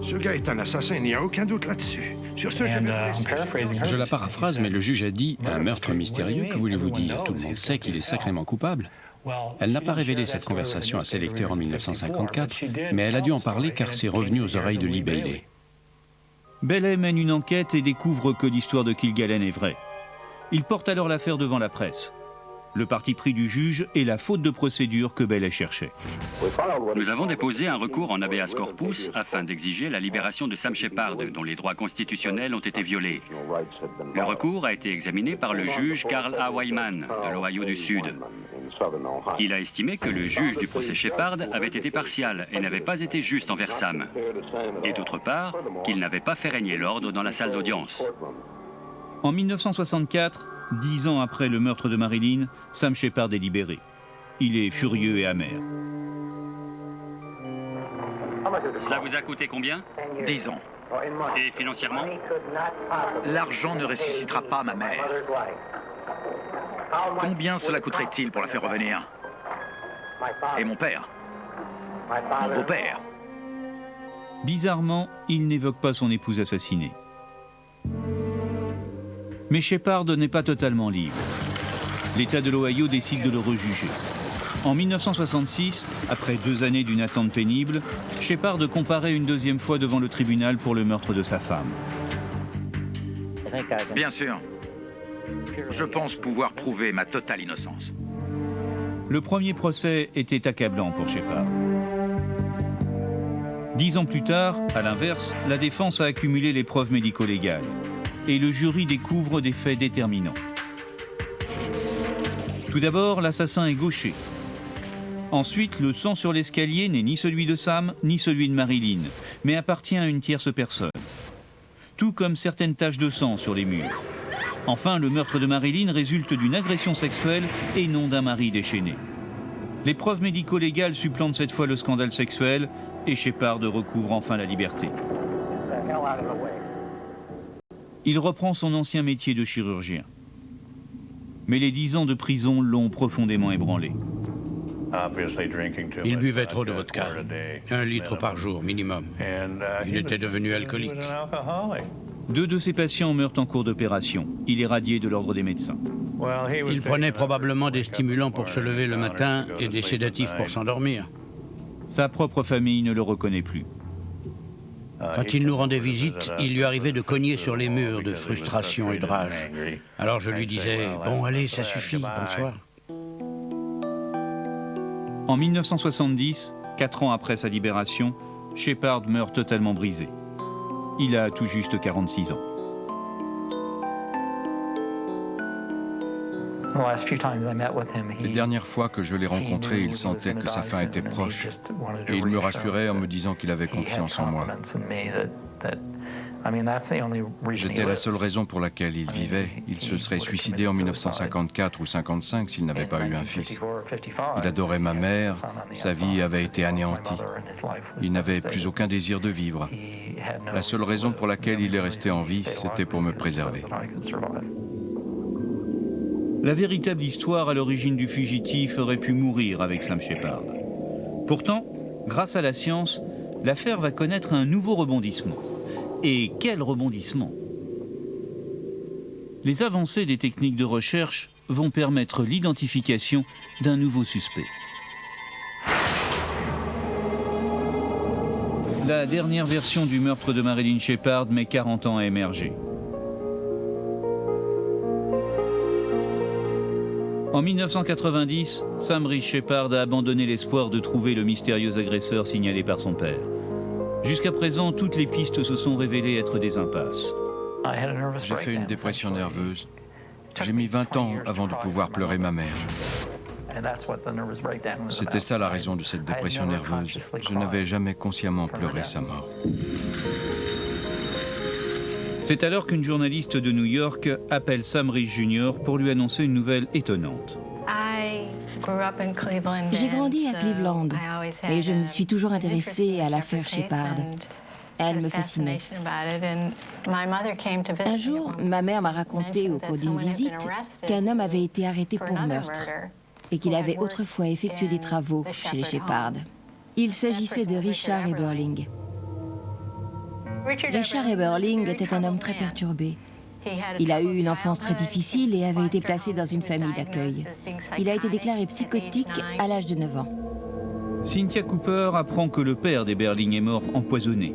Ce gars est un assassin, il n'y a aucun doute là-dessus. Sur ce, Je la paraphrase, mais le juge a dit « Un meurtre mystérieux, que voulez-vous dire? Tout le monde sait qu'il est sacrément coupable. » Elle n'a pas révélé cette conversation à ses lecteurs en 1954, mais elle a dû en parler car c'est revenu aux oreilles de Lee Bailey. Bailey mène une enquête et découvre que l'histoire de Kilgallen est vraie. Il porte alors l'affaire devant la presse. Le parti pris du juge est la faute de procédure que Bailey cherchait. Nous avons déposé un recours en habeas corpus afin d'exiger la libération de Sam Shepard, dont les droits constitutionnels ont été violés. Le recours a été examiné par le juge Carl A. Wyman de l'Ohio du Sud. Il a estimé que le juge du procès Shepard avait été partial et n'avait pas été juste envers Sam. Et d'autre part, qu'il n'avait pas fait régner l'ordre dans la salle d'audience. En 1964, 10 ans après le meurtre de Marilyn, Sam Shepard est libéré. Il est furieux et amer. Cela vous a coûté combien? 10 ans. Et financièrement? L'argent ne ressuscitera pas ma mère. Combien cela coûterait-il pour la faire revenir? Et mon père? Mon beau-père? Bizarrement, il n'évoque pas son épouse assassinée. Mais Shepard n'est pas totalement libre. L'État de l'Ohio décide de le rejuger. En 1966, après 2 années d'une attente pénible, Shepard comparaît une deuxième fois devant le tribunal pour le meurtre de sa femme. Bien sûr. Je pense pouvoir prouver ma totale innocence. Le premier procès était accablant pour Shepard. 10 ans plus tard, à l'inverse, la défense a accumulé les preuves médico-légales. Et le jury découvre des faits déterminants. Tout d'abord, l'assassin est gaucher. Ensuite, le sang sur l'escalier n'est ni celui de Sam, ni celui de Marilyn, mais appartient à une tierce personne. Tout comme certaines taches de sang sur les murs. Enfin, le meurtre de Marilyn résulte d'une agression sexuelle et non d'un mari déchaîné. Les preuves médico-légales supplantent cette fois le scandale sexuel et Shepard recouvre enfin la liberté. Il reprend son ancien métier de chirurgien. Mais les 10 ans de prison l'ont profondément ébranlé. Il buvait trop de vodka, 1 litre par jour minimum. Il était devenu alcoolique. 2 de ses patients meurent en cours d'opération. Il est radié de l'ordre des médecins. Il prenait probablement des stimulants pour se lever le matin et des sédatifs pour s'endormir. Sa propre famille ne le reconnaît plus. Quand il nous rendait visite, il lui arrivait de cogner sur les murs de frustration et de rage. Alors je lui disais « Bon, allez, ça suffit, bonsoir ». En 1970, 4 ans après sa libération, Shepard meurt totalement brisé. Il a tout juste 46 ans. Les dernières fois que je l'ai rencontré, il sentait que sa fin était proche. Et il me rassurait en me disant qu'il avait confiance en moi. J'étais la seule raison pour laquelle il vivait. Il se serait suicidé en 1954 ou 1955 s'il n'avait pas eu un fils. Il adorait ma mère, sa vie avait été anéantie. Il n'avait plus aucun désir de vivre. La seule raison pour laquelle il est resté en vie, c'était pour me préserver. La véritable histoire à l'origine du fugitif aurait pu mourir avec Sam Shepard. Pourtant, grâce à la science, l'affaire va connaître un nouveau rebondissement. Et quel rebondissement! Les avancées des techniques de recherche vont permettre l'identification d'un nouveau suspect. La dernière version du meurtre de Marilyn Shepard met 40 ans à émerger. En 1990, Sam Rice Shepard a abandonné l'espoir de trouver le mystérieux agresseur signalé par son père. Jusqu'à présent, toutes les pistes se sont révélées être des impasses. J'ai fait une dépression nerveuse. J'ai mis 20 ans avant de pouvoir pleurer ma mère. C'était ça la raison de cette dépression nerveuse. Je n'avais jamais consciemment pleuré sa mort. C'est alors qu'une journaliste de New York appelle Sam Rice Jr. pour lui annoncer une nouvelle étonnante. J'ai grandi à Cleveland et je me suis toujours intéressée à l'affaire Shepard. Elle me fascinait. Un jour, ma mère m'a raconté au cours d'une visite qu'un homme avait été arrêté pour meurtre et qu'il avait autrefois effectué des travaux chez les Shepard. Il s'agissait de Richard Eberling. Richard Eberling était un homme très perturbé. Il a eu une enfance très difficile et avait été placé dans une famille d'accueil. Il a été déclaré psychotique à l'âge de 9 ans. Cynthia Cooper apprend que le père d'Eberling est mort empoisonné.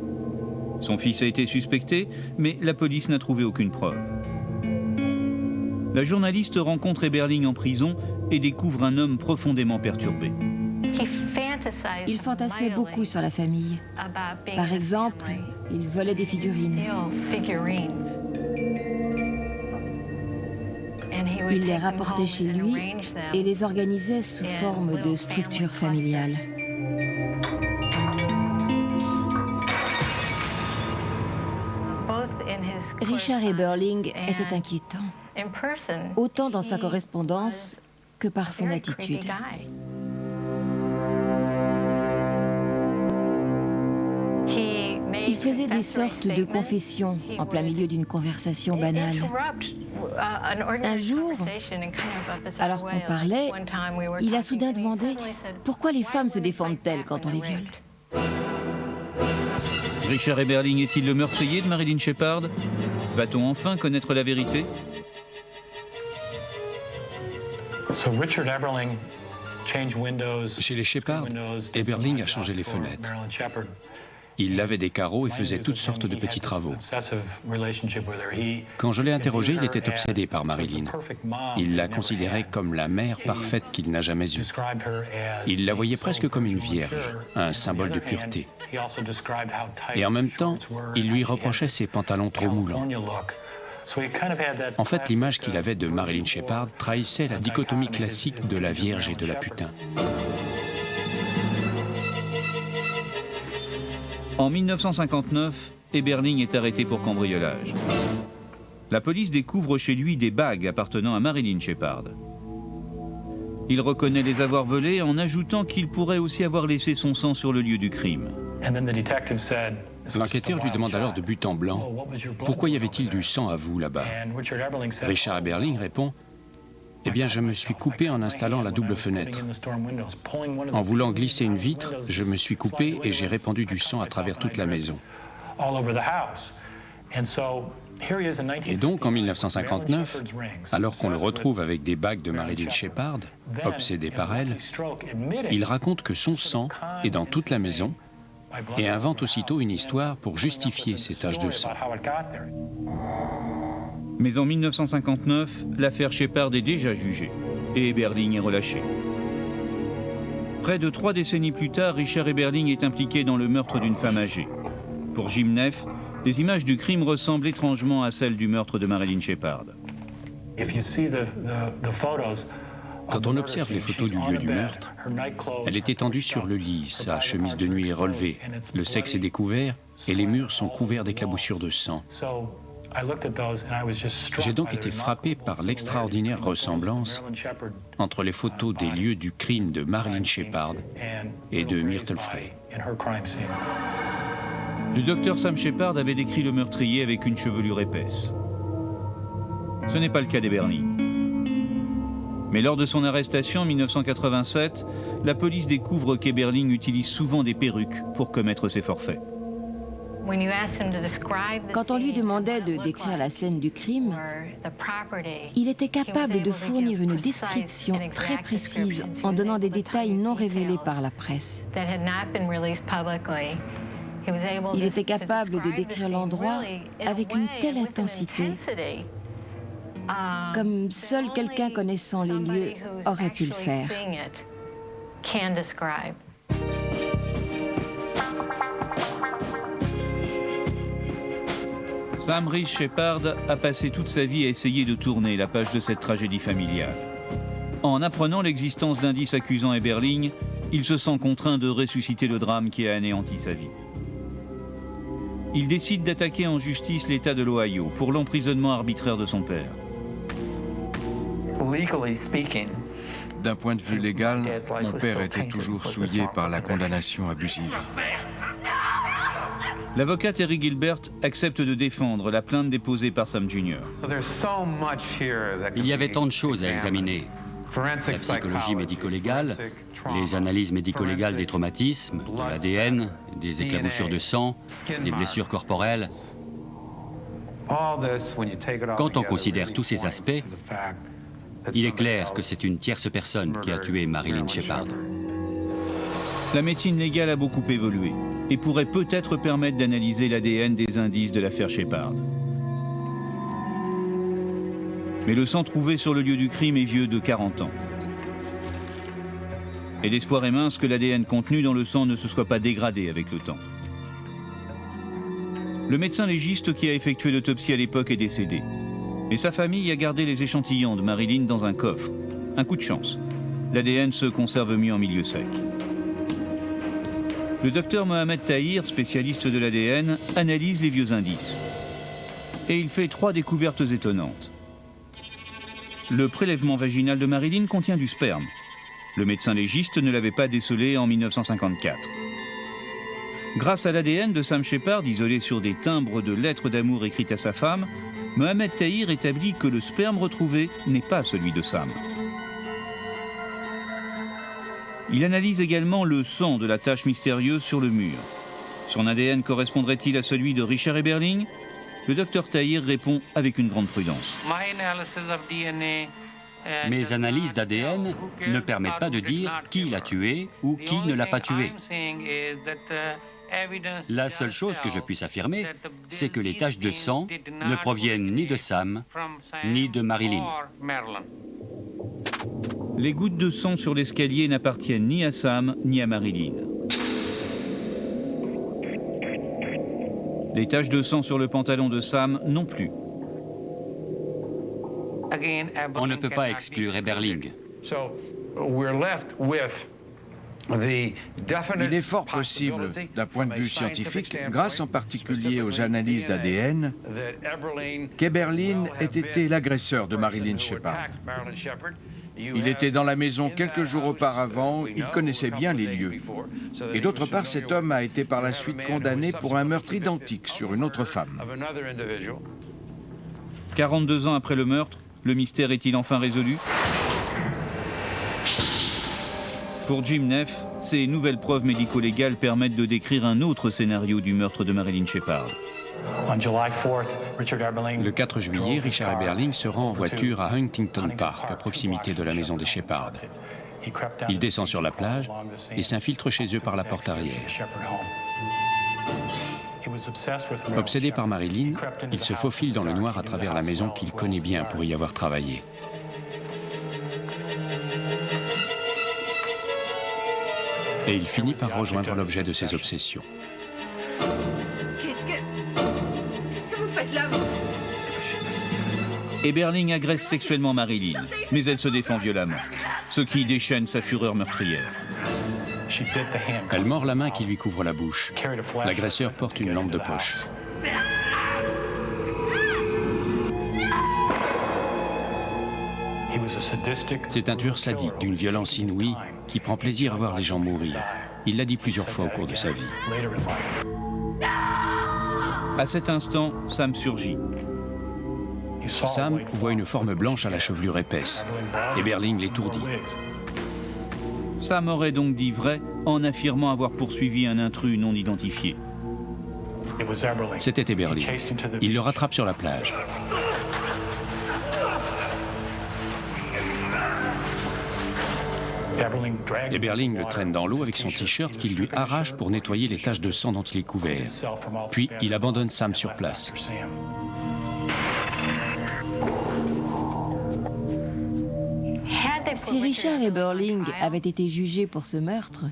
Son fils a été suspecté, mais la police n'a trouvé aucune preuve. La journaliste rencontre Eberling en prison et découvre un homme profondément perturbé. Il fantasmait beaucoup sur la famille. Par exemple, il volait des figurines. Il les rapportait chez lui et les organisait sous forme de structure familiale. Richard Eberling était inquiétant, autant dans sa correspondance que par son attitude. Il faisait des sortes de confessions en plein milieu d'une conversation banale. Un jour, alors qu'on parlait, il a soudain demandé pourquoi les femmes se défendent-elles quand on les viole. Richard Eberling est-il le meurtrier de Marilyn Shepard? Va-t-on enfin connaître la vérité? Chez les Shepard, Eberling a changé les fenêtres. Il lavait des carreaux et faisait toutes sortes de petits travaux. Quand je l'ai interrogé, il était obsédé par Marilyn. Il la considérait comme la mère parfaite qu'il n'a jamais eue. Il la voyait presque comme une vierge, un symbole de pureté. Et en même temps, il lui reprochait ses pantalons trop moulants. En fait, l'image qu'il avait de Marilyn Shepard trahissait la dichotomie classique de la vierge et de la putain. En 1959, Eberling est arrêté pour cambriolage. La police découvre chez lui des bagues appartenant à Marilyn Shepard. Il reconnaît les avoir volés en ajoutant qu'il pourrait aussi avoir laissé son sang sur le lieu du crime. L'enquêteur lui demande alors de but en blanc, « Pourquoi y avait-il du sang à vous là-bas » Richard Eberling répond, « Eh bien, je me suis coupé en installant la double fenêtre. En voulant glisser une vitre, je me suis coupé et j'ai répandu du sang à travers toute la maison. » Et donc, en 1959, alors qu'on le retrouve avec des bagues de Marilyn Shepard, obsédé par elle, il raconte que son sang est dans toute la maison et invente aussitôt une histoire pour justifier ces taches de sang. Mais en 1959, l'affaire Shepard est déjà jugée et Eberling est relâché. Près de 3 décennies plus tard, Richard Eberling est impliqué dans le meurtre d'une femme âgée. Pour Jim Neff, les images du crime ressemblent étrangement à celles du meurtre de Marilyn Shepard. Quand on observe les photos du lieu du meurtre, elle est étendue sur le lit, sa chemise de nuit est relevée, le sexe est découvert et les murs sont couverts d'éclaboussures de sang. J'ai donc été frappé par l'extraordinaire ressemblance entre les photos des lieux du crime de Marilyn Shepard et de Myrtle Frey. Le docteur Sam Shepard avait décrit le meurtrier avec une chevelure épaisse. Ce n'est pas le cas d'Eberling. Mais lors de son arrestation en 1987, la police découvre qu'Eberling utilise souvent des perruques pour commettre ses forfaits. Quand on lui demandait de décrire la scène du crime, il était capable de fournir une description très précise en donnant des détails non révélés par la presse. Il était capable de décrire l'endroit avec une telle intensité, comme seul quelqu'un connaissant les lieux aurait pu le faire. Sam Rice Shepard a passé toute sa vie à essayer de tourner la page de cette tragédie familiale. En apprenant l'existence d'indices accusant Eberling, il se sent contraint de ressusciter le drame qui a anéanti sa vie. Il décide d'attaquer en justice l'État de l'Ohio pour l'emprisonnement arbitraire de son père. D'un point de vue légal, mon père était toujours souillé par la condamnation abusive. L'avocat Terry Gilbert accepte de défendre la plainte déposée par Sam Jr. Il y avait tant de choses à examiner. La psychologie médico-légale, les analyses médico-légales des traumatismes, de l'ADN, des éclaboussures de sang, des blessures corporelles. Quand on considère tous ces aspects, il est clair que c'est une tierce personne qui a tué Marilyn Shepard. La médecine légale a beaucoup évolué et pourrait peut-être permettre d'analyser l'ADN des indices de l'affaire Shepard. Mais le sang trouvé sur le lieu du crime est vieux de 40 ans. Et l'espoir est mince que l'ADN contenu dans le sang ne se soit pas dégradé avec le temps. Le médecin légiste qui a effectué l'autopsie à l'époque est décédé. Mais sa famille a gardé les échantillons de Marilyn dans un coffre. Un coup de chance. L'ADN se conserve mieux en milieu sec. Le docteur Mohamed Tahir, spécialiste de l'ADN, analyse les vieux indices. Et il fait 3 découvertes étonnantes. Le prélèvement vaginal de Marilyn contient du sperme. Le médecin légiste ne l'avait pas décelé en 1954. Grâce à l'ADN de Sam Shepard, isolé sur des timbres de lettres d'amour écrites à sa femme, Mohamed Tahir établit que le sperme retrouvé n'est pas celui de Sam. Il analyse également le sang de la tache mystérieuse sur le mur. Son ADN correspondrait-il à celui de Richard Eberling? Le docteur Tahir répond avec une grande prudence. Mes analyses d'ADN ne permettent pas de dire qui l'a tué ou qui ne l'a pas tué. La seule chose que je puisse affirmer, c'est que les taches de sang ne proviennent ni de Sam, ni de Marilyn. Les gouttes de sang sur l'escalier n'appartiennent ni à Sam, ni à Marilyn. Les taches de sang sur le pantalon de Sam non plus. On ne peut pas exclure Eberling. Il est fort possible, d'un point de vue scientifique, grâce en particulier aux analyses d'ADN, qu'Eberling ait été l'agresseur de Marilyn Shepard. Il était dans la maison quelques jours auparavant, il connaissait bien les lieux. Et d'autre part, cet homme a été par la suite condamné pour un meurtre identique sur une autre femme. 42 ans après le meurtre, le mystère est-il enfin résolu? Pour Jim Neff, ces nouvelles preuves médico-légales permettent de décrire un autre scénario du meurtre de Marilyn Shepard. Le 4 juillet, Richard Eberling se rend en voiture à Huntington Park, à proximité de la maison des Shepard. Il descend sur la plage et s'infiltre chez eux par la porte arrière. Obsédé par Marilyn, il se faufile dans le noir à travers la maison qu'il connaît bien pour y avoir travaillé. Et il finit par rejoindre l'objet de ses obsessions. Qu'est-ce que vous faites là, vous? Eberling agresse sexuellement Marilyn, mais elle se défend violemment, ce qui déchaîne sa fureur meurtrière. Elle mord la main qui lui couvre la bouche. L'agresseur porte une lampe de poche. C'est un tueur sadique d'une violence inouïe qui prend plaisir à voir les gens mourir. Il l'a dit plusieurs fois au cours de sa vie. À cet instant, Sam surgit. Sam voit une forme blanche à la chevelure épaisse. Eberling l'étourdit. Sam aurait donc dit vrai en affirmant avoir poursuivi un intrus non identifié. C'était Eberling. Il le rattrape sur la plage. Eberling le traîne dans l'eau avec son t-shirt qu'il lui arrache pour nettoyer les taches de sang dont il est couvert. Puis il abandonne Sam sur place. Si Richard Eberling avait été jugé pour ce meurtre,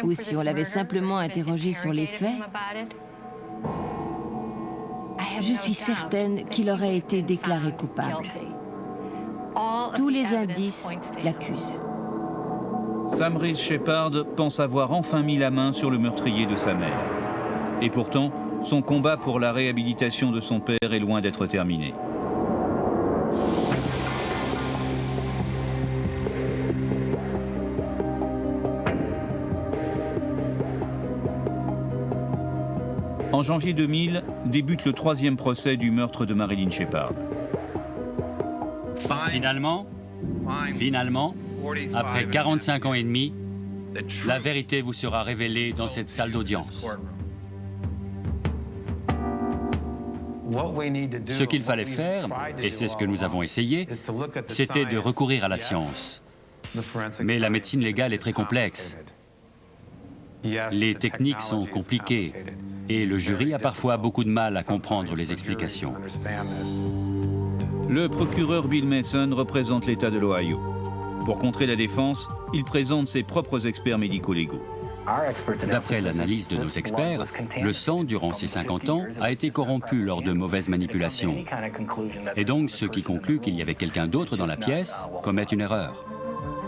ou si on l'avait simplement interrogé sur les faits, je suis certaine qu'il aurait été déclaré coupable. Tous les indices l'accusent. Sam Reese Shepard pense avoir enfin mis la main sur le meurtrier de sa mère. Et pourtant, son combat pour la réhabilitation de son père est loin d'être terminé. En janvier 2000, débute le 3e procès du meurtre de Marilyn Shepard. Finalement, après 45 ans et demi, la vérité vous sera révélée dans cette salle d'audience. Ce qu'il fallait faire, et c'est ce que nous avons essayé, c'était de recourir à la science. Mais la médecine légale est très complexe. Les techniques sont compliquées et le jury a parfois beaucoup de mal à comprendre les explications. Le procureur Bill Mason représente l'État de l'Ohio. Pour contrer la défense, il présente ses propres experts médico-légaux. D'après l'analyse de nos experts, le sang, durant ces 50 ans, a été corrompu lors de mauvaises manipulations. Et donc, ceux qui concluent qu'il y avait quelqu'un d'autre dans la pièce commettent une erreur.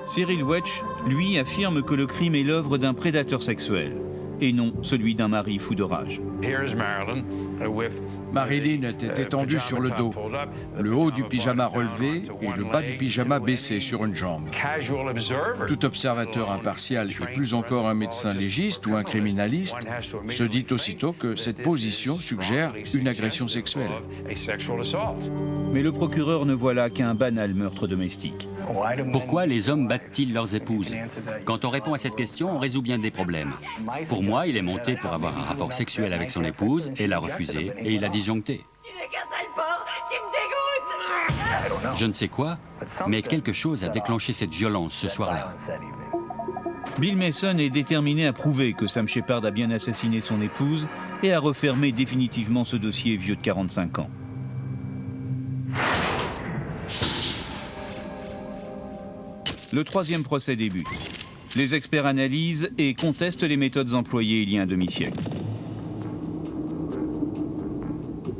Cyril Wetsch, lui, affirme que le crime est l'œuvre d'un prédateur sexuel, et non celui d'un mari fou de rage. Marilyn était étendue sur le dos, le haut du pyjama relevé et le bas du pyjama baissé sur une jambe. Tout observateur impartial, et plus encore un médecin légiste ou un criminaliste, se dit aussitôt que cette position suggère une agression sexuelle. Mais le procureur ne voit là qu'un banal meurtre domestique. Pourquoi les hommes battent-ils leurs épouses? Quand on répond à cette question, on résout bien des problèmes. Pour moi, il est monté pour avoir un rapport sexuel avec son épouse, et l'a refusé, et il a disjoncté. Je ne sais quoi, mais quelque chose a déclenché cette violence ce soir-là. Bill Mason est déterminé à prouver que Sam Shepard a bien assassiné son épouse et à refermer définitivement ce dossier vieux de 45 ans. Le 3e procès débute. Les experts analysent et contestent les méthodes employées il y a un demi-siècle.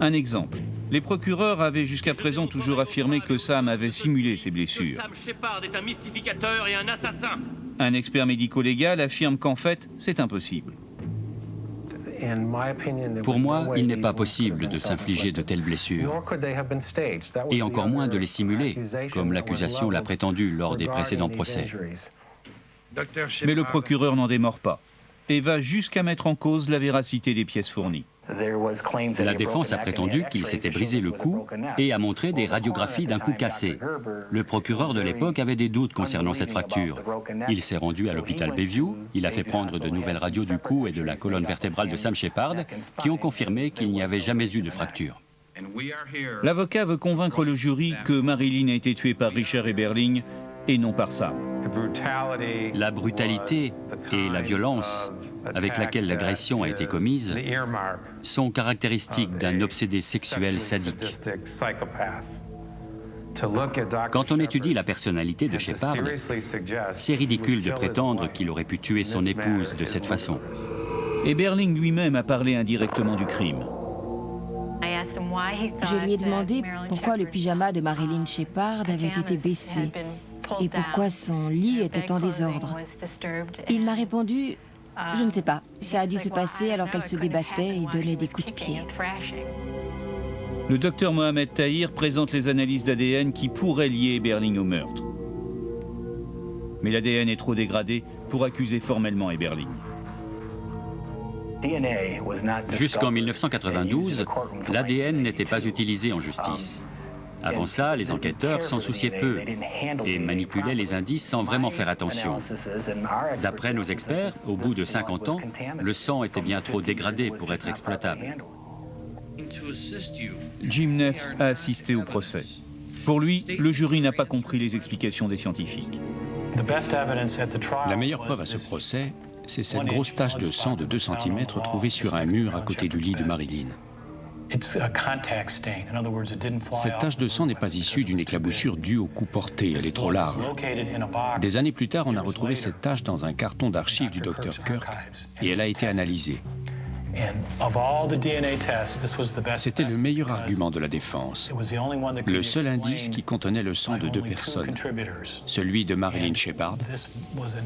Un exemple. Les procureurs avaient jusqu'à présent toujours affirmé que Sam avait simulé ses blessures. Sam Shepard est un mystificateur et un assassin. Un expert médico-légal affirme qu'en fait, c'est impossible. Pour moi, il n'est pas possible de s'infliger de telles blessures, et encore moins de les simuler, comme l'accusation l'a prétendu lors des précédents procès. Mais le procureur n'en démord pas et va jusqu'à mettre en cause la véracité des pièces fournies. La défense a prétendu qu'il s'était brisé le cou et a montré des radiographies d'un cou cassé. Le procureur de l'époque avait des doutes concernant cette fracture. Il s'est rendu à l'hôpital Bayview, il a fait prendre de nouvelles radios du cou et de la colonne vertébrale de Sam Shepard, qui ont confirmé qu'il n'y avait jamais eu de fracture. L'avocat veut convaincre le jury que Marilyn a été tuée par Richard Eberling et non par Sam. La brutalité et la violence avec laquelle l'agression a été commise sont caractéristiques d'un obsédé sexuel sadique. Quand on étudie la personnalité de Shepard, c'est ridicule de prétendre qu'il aurait pu tuer son épouse de cette façon. Eberling lui-même a parlé indirectement du crime. Je lui ai demandé pourquoi le pyjama de Marilyn Shepard avait été baissé et pourquoi son lit était en désordre. Il m'a répondu « Je ne sais pas, ça a dû se passer alors qu'elle se débattait et donnait des coups de pied. » Le docteur Mohamed Tahir présente les analyses d'ADN qui pourraient lier Eberling au meurtre. Mais l'ADN est trop dégradé pour accuser formellement Eberling. Jusqu'en 1992, l'ADN n'était pas utilisé en justice. Avant ça, les enquêteurs s'en souciaient peu et manipulaient les indices sans vraiment faire attention. D'après nos experts, au bout de 50 ans, le sang était bien trop dégradé pour être exploitable. Jim Neff a assisté au procès. Pour lui, le jury n'a pas compris les explications des scientifiques. La meilleure preuve à ce procès, c'est cette grosse tache de sang de 2 cm trouvée sur un mur à côté du lit de Marilyn. Cette tache de sang n'est pas issue d'une éclaboussure due au coup porté, elle est trop large. Des années plus tard, on a retrouvé cette tache dans un carton d'archives du docteur Kirk et elle a été analysée. C'était le meilleur argument de la défense. Le seul indice qui contenait le sang de 2 personnes, celui de Marilyn Shepard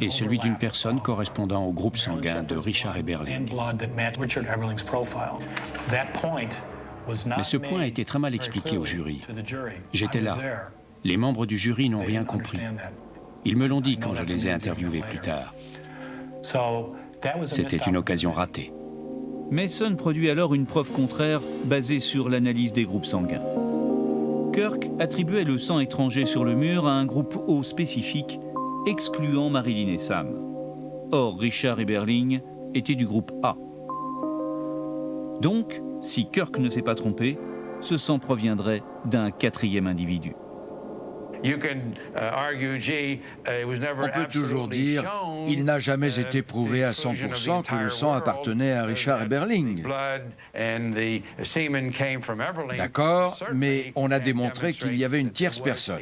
et celui d'une personne correspondant au groupe sanguin de Richard Eberling. Mais ce point a été très mal expliqué au jury. J'étais là. Les membres du jury n'ont rien compris. Ils me l'ont dit quand je les ai interviewés plus tard. C'était une occasion ratée. Mason produit alors une preuve contraire basée sur l'analyse des groupes sanguins. Kirk attribuait le sang étranger sur le mur à un groupe O spécifique, excluant Marilyn et Sam. Or, Richard Eberling était du groupe A. Donc, si Kirk ne s'est pas trompé, ce sang proviendrait d'un 4e individu. On peut toujours dire il n'a jamais été prouvé à 100% que le sang appartenait à Richard Eberling. D'accord, mais on a démontré qu'il y avait une tierce personne.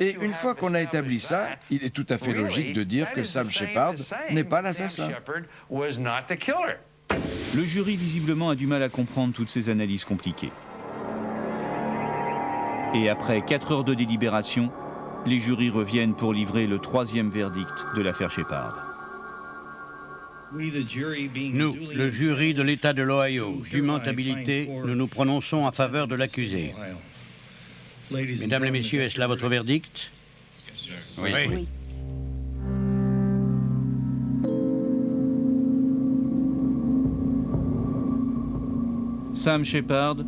Et une fois qu'on a établi ça, il est tout à fait logique de dire que Sam Shepard n'est pas l'assassin. Le jury visiblement a du mal à comprendre toutes ces analyses compliquées. Et après 4 heures de délibération, les jurys reviennent pour livrer le 3e verdict de l'affaire Shepard. Nous, le jury de l'État de l'Ohio, dûment habilité, nous nous prononçons en faveur de l'accusé. Mesdames et messieurs, est-ce là votre verdict? Oui. Oui. Sam Shepard,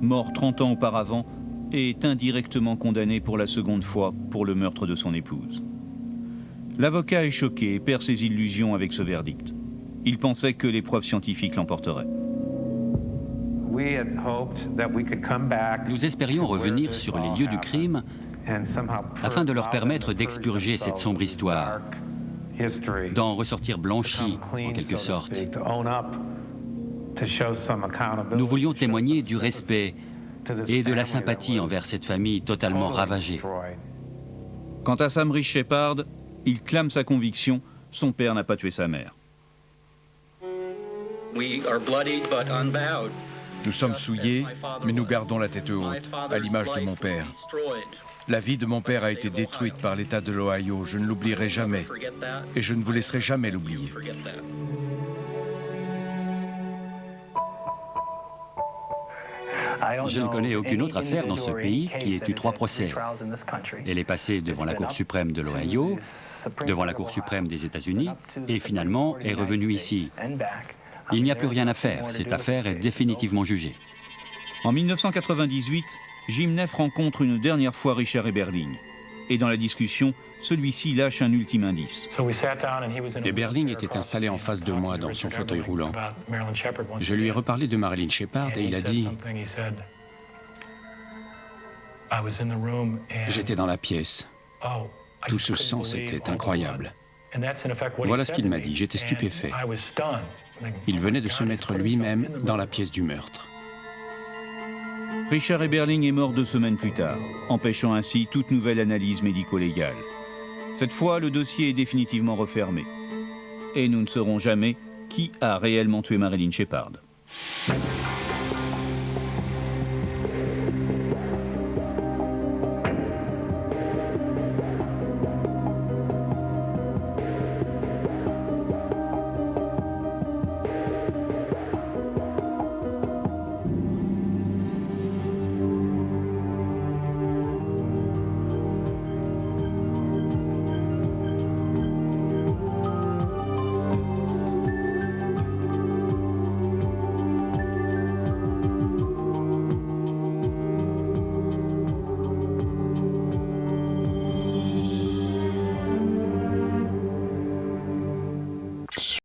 mort 30 ans auparavant, est indirectement condamné pour la seconde fois pour le meurtre de son épouse. L'avocat est choqué et perd ses illusions avec ce verdict. Il pensait que les preuves scientifiques l'emporteraient. Nous espérions revenir sur les lieux du crime afin de leur permettre d'expurger cette sombre histoire, d'en ressortir blanchi, en quelque sorte. Nous voulions témoigner du respect et de la sympathie envers cette famille totalement ravagée. Quant à Sam Rich Shepard, il clame sa conviction, son père n'a pas tué sa mère. Nous sommes souillés, mais nous gardons la tête haute, à l'image de mon père. La vie de mon père a été détruite par l'État de l'Ohio, je ne l'oublierai jamais, et je ne vous laisserai jamais l'oublier. Je ne connais aucune autre affaire dans ce pays qui ait eu 3 procès. Elle est passée devant la Cour suprême de l'Ohio, devant la Cour suprême des États-Unis, et finalement est revenue ici. Il n'y a plus rien à faire. Cette affaire est définitivement jugée. En 1998, Jim Neff rencontre une dernière fois Richard Eberling. Et dans la discussion, celui-ci lâche un ultime indice. Eberling était installé en face de moi dans son fauteuil roulant. Je lui ai reparlé de Marilyn Shepard et il a dit « J'étais dans la pièce. Tout ce sang, c'était incroyable. » Voilà ce qu'il m'a dit. J'étais stupéfait. Il venait de se mettre lui-même dans la pièce du meurtre. Richard Eberling est mort 2 semaines plus tard, empêchant ainsi toute nouvelle analyse médico-légale. Cette fois, le dossier est définitivement refermé. Et nous ne saurons jamais qui a réellement tué Marilyn Shepard.